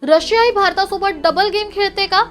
रशियाही भारतासोबत double game खेळते का?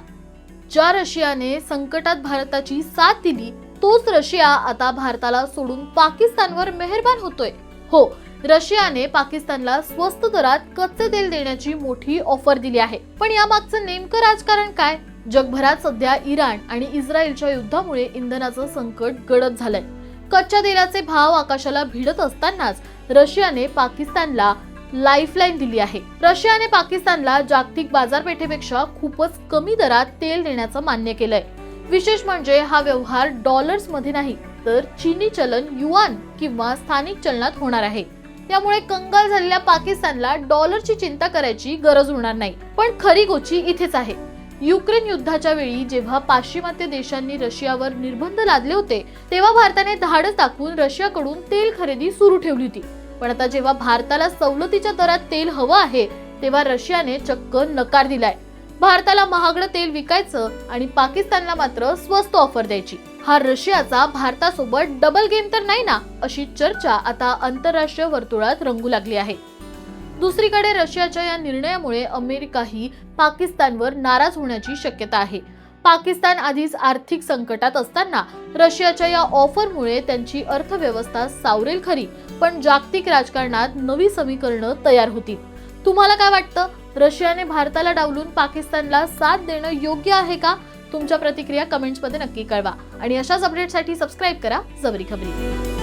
ज्या रशियाने संकटात भारताची साथ दिली, तोच रशिया आता भारताला सोडून पाकिस्तानवर मेहरबान होतोय. हो, रशियाने पाकिस्तानला स्वस्त दरात कच्चे तेल देण्याची मोठी ऑफर दिली आहे. पण यामागचं नेमकं राजकारण काय? जगभरात सध्या इराण आणि इस्रायलच्या युद्धामुळे इंधनाचं संकट गडद झालंय. कच्च्या तेलाचे भाव आकाशाला भिडत असतानाच रशियाने पाकिस्तानला लाईफलाईन दिली आहे. रशियाने पाकिस्तानला जागतिक बाजारपेठेपेक्षा खूपच कमी दरात तेल देण्याचं मान्य केलंय. विशेष म्हणजे हा व्यवहार डॉलर्स मध्ये नाही, तर चीनी चलन युआन किंवा स्थानिक चलनात होणार आहे. त्यामुळे कंगाल झालेल्या पाकिस्तानला डॉलरची चिंता करायची गरज उरणार नाही. पण खरी गोची इथेच आहे. युक्रेन युद्धाच्या वेळी जेव्हा पाश्चिमात्य देशांनी रशियावर निर्बंध लादले होते, तेव्हा भारताने धाडस दाखवून रशियाकडून तेल खरेदी सुरू ठेवली होती. पण आता जेव्हा भारताला सवलतीच्या दरात तेल हवं आहे, तेव्हा रशियाने चक्क नकार दिलाय. भारताला महागडं तेल विकायचं आणि पाकिस्तानला मात्र स्वस्त ऑफर द्यायची. हा रशियाचा भारतासोबत डबल गेम तर नाही ना, अशी चर्चा आता आंतरराष्ट्रीय वर्तुळात रंगू लागली आहे. दुसरीकडे रशियाच्या या निर्णयामुळे अमेरिकाही पाकिस्तानवर नाराज होण्याची शक्यता आहे. पाकिस्तान आधीच आर्थिक संकटात असताना रशियाच्या या ऑफरमुळे त्यांची अर्थव्यवस्था सावरेल खरी, पण जागतिक राजकारणात नवी समीकरणं तयार होतील. तुम्हाला काय वाटतं? रशियाने भारताला डावलून पाकिस्तानला साथ देणं योग्य आहे का? तुमच्या प्रतिक्रिया कमेंट्समध्ये नक्की कळवा आणि अशाच अपडेटसाठी सबस्क्राईब करा जबरी खबरी.